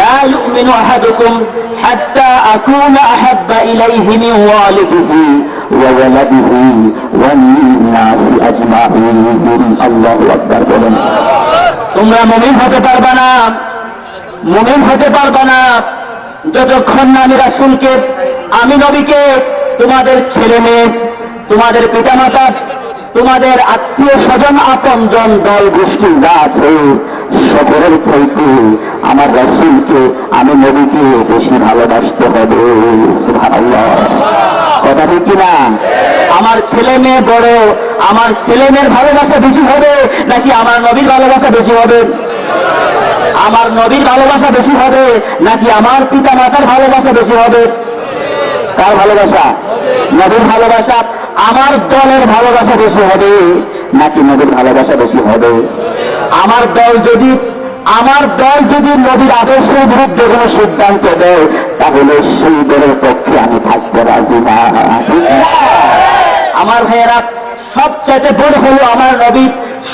লা ইউমিনু আহাদুকুম হাত্তা আকুনা আহাব্বা ইলাইহি মিন ওয়ালিদিহি ওয়া ওয়ালাদিহি ওয়ান নাসি আজমাইন। আল্লাহু আকবার বলেন। তোমরা মুমিন হতে পারবে না, মুমিন হতে পারবে না যতক্ষণ না আমি রাসূলকে, আমি নবীকে তোমাদের ছেলে মেয়ে, তোমাদের পিতামাতা, তোমাদের আত্মীয় স্বজন, আপনজন, দল গোষ্ঠী যা আছে সকলের চাইতে আমার রাসূলকে, আমি নবীকে বেশি ভালোবাসতে হবে। সুবহানাল্লাহ, কথা ঠিক কিনা? আমার ছেলে মেয়ে বড়, আমার ছেলে মেয়ের ভালোবাসা বেশি হবে নাকি আমার নবীর ভালোবাসা বেশি হবে? আমার নবীর ভালোবাসা বেশি হবে নাকি আমার পিতা মাতার ভালোবাসা বেশি হবে? কার ভালোবাসা? নবীর ভালোবাসা। আমার দলের ভালোবাসা বেশি হবে নাকি নবীর ভালোবাসা বেশি হবে? আমার দল যদি নবীর আদর্শের বিরুদ্ধে কোনো সিদ্ধান্ত দেয় তাহলে সেই দলের পক্ষে আমি থাকতে রাজি না। আমার ভাইয়েরা, সবচাইতে বড় হলো আমার নবী,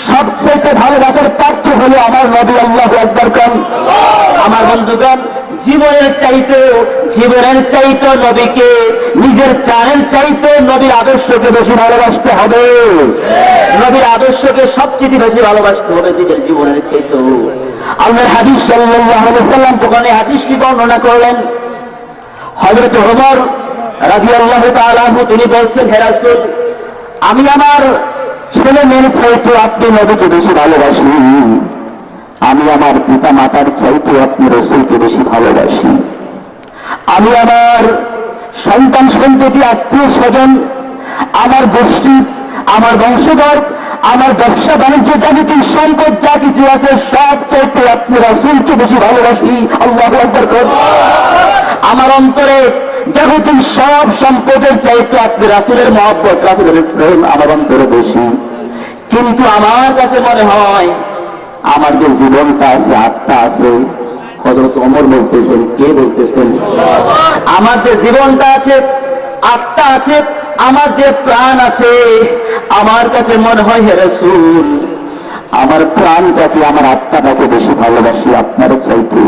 সবচেয়ে ভালোবাসার পাত্র হলো আমার নবী। আল্লাহু আকবার কন। আমার বন্ধুগণ, জীবনের চাইতে নবীকে, নিজের প্রাণের চাইতে নবীর আদর্শকে বেশি ভালোবাসতে হবে। নবীর আদর্শকে সবচেয়ে বেশি ভালোবাসতে হবে নিজের জীবনের চাইতে। আল্লাহর হাবিব সাল্লাল্লাহু আলাইহি ওয়াসাল্লাম ওখানে হাদিসটি বর্ণনা করলেন। হযরত ওমর রাদিয়াল্লাহু তাআলা আনহু তিনি বলছেন, হে রাসূল, আমি আমার ছেলে মেয়ের চাইতে আপনি নবীকে বেশি ভালোবাসি, আমি আমার পিতা মাতার চাইতে আপনি রাসূলকে বেশি ভালোবাসি, আমি আমার সন্তান সন্ততি, আত্মীয় স্বজন, আমার গোষ্ঠী, আমার বংশধর, আমার ব্যবসা বাণিজ্য, জাগতিক সম্পদ যা কিছু আছে সব চাইতে আপনি রাসূলকে বেশি ভালোবাসি। আল্লাহু আকবার কর। আমার অন্তরে জাগতিক সব সম্পদের চাইতে আপনি রাসূলের মহব্বত, রাসূলের প্রেম আমার অন্তরে বেশি। কিন্তু আমার কাছে মনে হয় আমার যে জীবনটা আছে, আত্মা আছে, হযরত ওমর বলতেছেন, কে বলতেছেন? আমার যে জীবনটা আছে, আত্মা আছে, আমার যে প্রাণ আছে, আমার কাছে মনে হয় হে রাসূল, আমার প্রাণটাকে, আমার আত্মাটাকে বেশি ভালোবাসি আপনার চাইতে।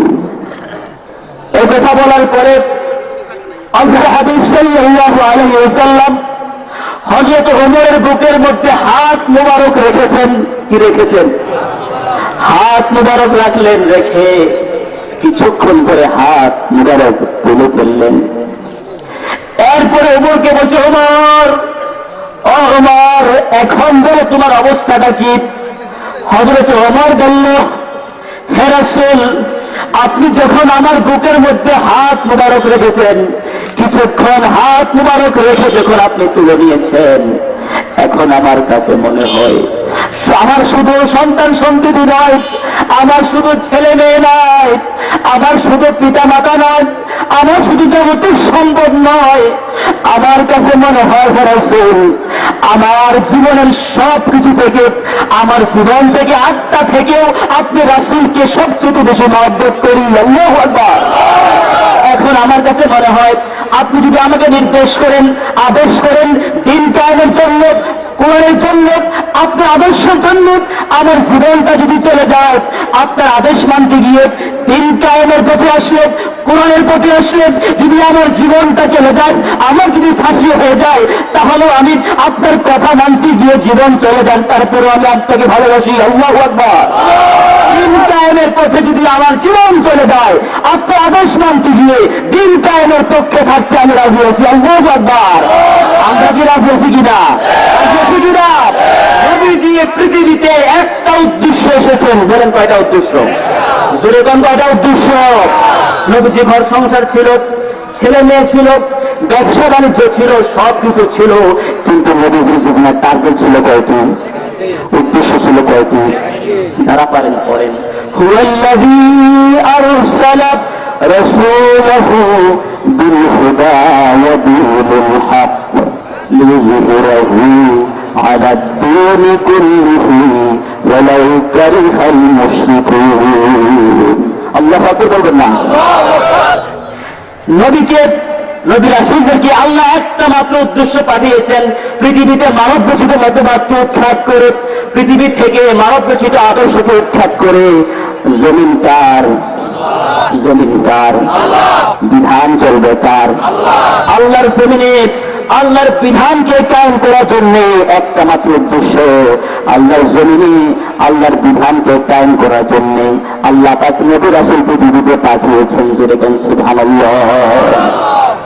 এই কথা বলার পরে আল্লাহর হাবিব সাল্লাল্লাহু আলাইহি ওয়াসাল্লাম হযরত ওমরের বুকের মধ্যে হাত মোবারক রেখেছেন। কি রেখেছেন? হাত মোবারক রাখলেন, রেখে কিছুক্ষণ পরে হাত মোবারক তুলে ফেললেন। এরপরে ওমরকে বলছে, ওমর, ও ওমর, এখন বলে তোমার অবস্থাটা কি? হযরত ওমর বলল, হে রাসূল, আপনি যখন আমার বুকের মধ্যে হাত মোবারক রেখেছেন, কিছুক্ষণ হাত মোবারক রেখে যখন আপনি তুলে নিয়েছেন, এখন আমার কাছে মনে হয় আমার শুধু সন্তান সন্ততি নয়, আমার শুধু ছেলে মেয়ে নয়, আমার শুধু পিতা মাতা নয়, আমার শুধু জাগতিক সম্পদ নয়, আমার কাছে মনে হয় হে রাসূল, আমার জীবনের সব কিছু থেকে, আমার জীবন থেকে, আত্মা থেকেও আপনি রাসূলকে সবচেয়ে বেশি মহব্বত করি। আল্লাহু আকবার। এখন আমার কাছে মনে হয় আপনি যদি আমাকে নির্দেশ করেন, আদেশ করেন, দিন কায়েমের জন্য, কোরআনের জন্য, আপনার আদর্শের জন্য আমার জীবনটা যদি চলে যায়, আপনার আদেশ মানতে গিয়ে, দিন কায়েমের পথে আসলে, কোরআনের পথে আসলে যদি আমার জীবনটা চলে যায়, আমার যদি ফাঁসি হয়ে যায়, তাহলেও আমি আপনার কথা মানতে গিয়ে জীবন চলে যান, তারপরেও আমি আপনাকে ভালোবাসি। আল্লাহু আকবার। দিন কায়েমের পথে যদি আমার জীবন চলে যায়, আপনার আদেশ মানতে গিয়ে দিন কায়েমের পক্ষে থাকতে আমি রাজি আছি। আল্লাহু আকবার। আমরা কি রাজি আছি কিনা? রাজি আছি কিনা? নবীজি পৃথিবীতে একটা উদ্দেশ্য এসেছেন। বলেন কয়টা উদ্দেশ্য? জোরে কোন কয়টা উদ্দেশ্য? নবীজি ঘর সংসার ছিল, ছেলে মেয়ে ছিল, ব্যবসা বাণিজ্য ছিল, সব কিছু ছিল, কিন্তু নবীজির জীবনের টার্গেট ছিল কয়টি? উদ্দেশ্য ছিল কয়টি? যারা পারেন পড়েন। হুয়াল্লাযী আরসালা রাসূলাহু বিল হুদা ওয়া দীনিল হক লিইয়ুযহিরাহু আলা দ্দীনি কুল্লিহি ওয়ালাউ কারিহাল মুশরিকুন। আল্লাহু আকবার বলবেন না? নবী রাসূলদেরকে আল্লাহ একটা মাত্র উদ্দেশ্য পাঠিয়েছেন, পৃথিবীতে মানব রচিত মতবাদকে উৎখাত করে, পৃথিবী থেকে মানব রচিত আদর্শকে উৎখাত করে জমিনটার জমিন কার? বিধান চলবে কার? আল্লাহর জমিনে আল্লাহর বিধানকে কায়েম করার জন্য একটা মাত্র উদ্দেশ্য, আল্লাহর জমিনে আল্লাহর বিধানকে কায়েম করার জন্য আল্লাহ পাক নবী রাসূল পৃথিবীতে পাঠিয়েছেন। যেরকম সুবহানাল্লাহ।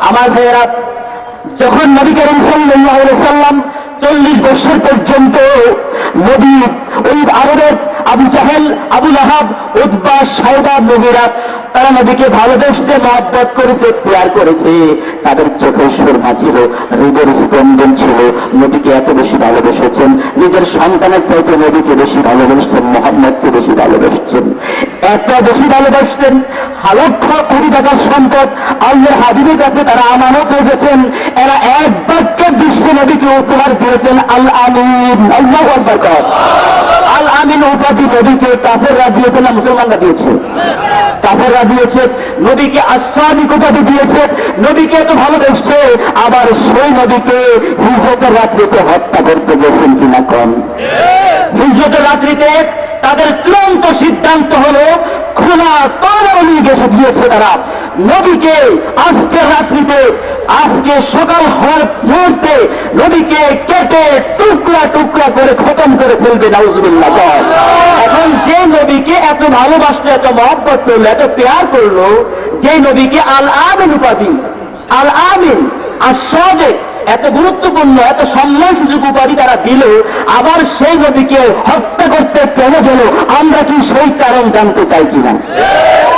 আমার ভাইয়েরা, যখন নবী করিম সাল্লাল্লাহু আলাইহি সাল্লাম 40 বছর পর্যন্ত নবী ওই আরবের আবু জাহেল, আবু লাহাব, উতবা, সাইবা, মুগীরা তারা নবীকে ভালোবেসে মহব্বত করেছে, প্যার করেছে, তাদের চোখের সুরমা ছিল, হৃদয়ের স্পন্দন ছিল, নবীকে এত বেশি ভালোবেসেছেন, নিজের সন্তানের চাইতে নবীকে বেশি ভালোবেসেছেন, মুহাম্মদকে বেশি ভালোবেসেছেন, এত বেশি ভালোবাসছেন, লক্ষ কোটি টাকার সম্পদ আল্লাহর হাবিবের কাছে তারা আমানত রেখেছেন। এরা এক বাক্যের দৃশ্য নবীকে উপহার দিয়েছেন আল আমিন। আল্লাহু আকবার। আল আমিন উপাধি নবীকে কাফেররা দিয়েছে না মুসলমানরা দিয়েছে? কাফেররা দিয়েছে। নবীকে আস-সাদিক উপাধি দিয়েছে। নবীকে এত ভালোবেসছে, আবার সেই নবীকে হিজরতের রাত্রিতে হত্যা করতে গেছেন কিনা কম? হিজরতের রাত্রিতে তাদের চূড়ান্ত সিদ্ধান্ত হলো খোলা তলোয়ার নিয়ে গিয়েছে তারা নবীকে আজকের রাত্রিতে, আজকে সকাল হওয়ার মুহূর্তে নবীকে কেটে টুকরা টুকরা করে খতম করে ফেলবে। নাউজুবিল্লাহ। এখন যে নবীকে এত ভালোবাসলো, এত মহব্বত করলো, এত প্যার করলো, যে নবীকে আল আমিন উপাধি, আল আমিন আস-সাদিক এত গুরুত্বপূর্ণ, এত সম্মান সুযোগ উপাধি তারা দিল, আবার সেই নবীকে হত্যা করতে কেন গেল? আমরা কি সেই কারণ জানতে চাই কিনা?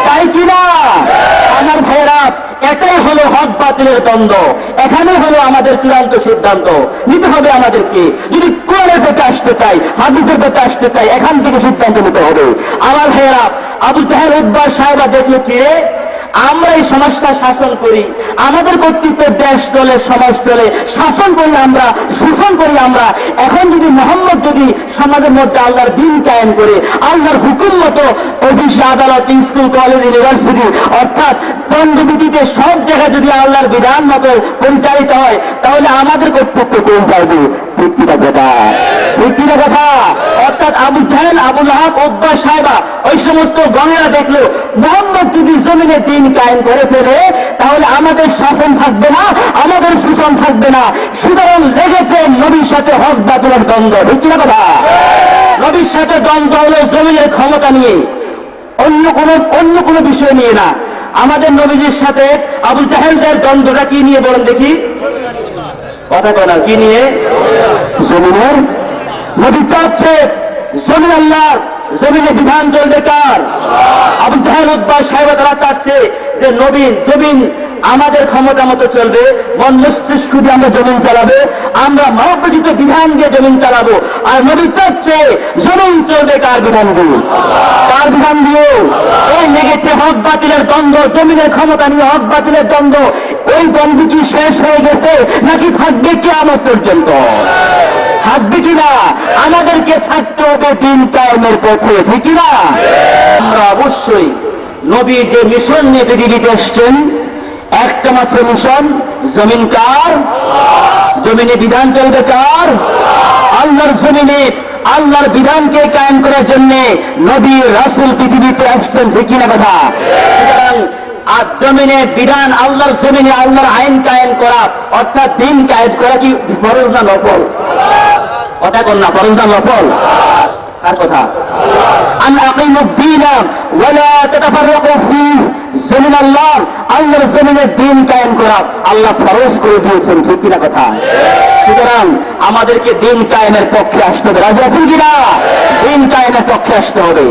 চাই কিনা? আমার ভাইয়েরা, এটাই হলো হক বাতিলের দ্বন্দ্ব। এখানে হলো আমাদের চূড়ান্ত সিদ্ধান্ত নিতে হবে আমাদেরকে। যদি কোরআনের পথে আসতে চাই, হাদিসের পথে আসতে চাই, এখান থেকে সিদ্ধান্ত নিতে হবে। আমার ভাইয়েরা, আবু জাহেল, উতবা, সাইবা দেখলো কি আমরা এই সমাজটা শাসন করি, আমাদের কর্তৃত্বের দেশ চলে, সমাজ চলে, শাসন করি আমরা, শোষণ করি আমরা। এখন যদি মোহাম্মদ যদি সমাজের মধ্যে আল্লাহর দ্বীন কায়েম করে, আল্লাহর হুকুম মতো অফিস, আদালত, স্কুল, কলেজ, ইউনিভার্সিটি অর্থাৎ দণ্ডবিধিতে সব জায়গায় যদি আল্লাহর বিধান মতো পরিচালিত হয়, তাহলে আমাদের কর্তৃত্ব কোন যাবে? ভিত্তিটা কথা, ভিত্তিটা কথা। অর্থাৎ আবু জাহেল, আবু লাহাব, উতবা, সাইবা ওই সমস্ত গণেরা দেখলো মোহাম্মদ যদি জমিনে দ্বীন কায়েম করে ফেলে, তাহলে আমাদের শাসন থাকবে না, আমাদের শোষণ থাকবে না। সুতরাং লেগেছে নবীর সাথে হক বাতিলের দ্বন্দ্ব। ভিত্তিটা কথা। নবীর সাথে দ্বন্দ্ব হলো জমিনের ক্ষমতা নিয়ে, অন্য কোনো বিষয় নিয়ে না। আমাদের নবীজির সাথে আবু জাহেলদের দ্বন্দ্বটা কি নিয়ে বলেন দেখি? কথা কনা কি নিয়ে? জমিনের। নবী চাচ্ছে জমিন আল্লাহর, জমিনে বিধান চলবে কার? আবু জাহেল, উতবা, সাইবা তারা চাচ্ছে যে জমিন আমাদের ক্ষমতা মতো চলবে, মন মস্তিষ্ক দিয়ে আমরা জমিন চালাবো, আমরা মহাপ্রচিত বিধান দিয়ে জমিন চালাবো। আর নবী চাচ্ছে জমিন চলবে কার বিধান দিয়ে? কার বিধান দিয়ে? এই লেগেছে হক বাতিলের দ্বন্দ্ব, জমিনের ক্ষমতা নিয়ে হক বাতিলের দ্বন্দ্ব। ওই দ্বন্দ্ব কি শেষ হয়ে গেছে নাকি থাকবে কিয়ামত পর্যন্ত? থাকবে কিনা? আমাদেরকে থাকতে হবে দ্বীন কায়েমের পথে, ঠিক না? আমরা অবশ্যই নবী যে মিশন নিয়ে পৃথিবীতে এসছেন, একটা মাত্র মিশন, জমিন কার? জমিনে বিধান চলবে কার? আল্লাহর জমিনে আল্লাহর বিধানকে কায়েম করার জন্য নবী রাসূল পৃথিবীতে আসছেন, ঠিক না কথা? সুতরাং আর জমিনে বিধান, আল্লাহর জমিনে আল্লাহর আইন কায়েম করা অর্থাৎ দ্বীন কায়েম করা কি ফরজ না নফল? কথা বল না, ফরজ না নফল? আর কথা আন আকিমুদ দীন ওয়া লা তাতাফাররাকু ফীহি, জমিন আল্লাহর, আল্লাহর জমিনে দ্বীন কায়েম করা আল্লাহ ফরজ করে দিয়েছেন, ঠিক কিনা কথা? সুতরাং আমাদেরকে দ্বীন কায়েমের পক্ষে আসতে হবে। রাজি আছেন কিনা? দ্বীন কায়েমের পক্ষে আসতে হবে।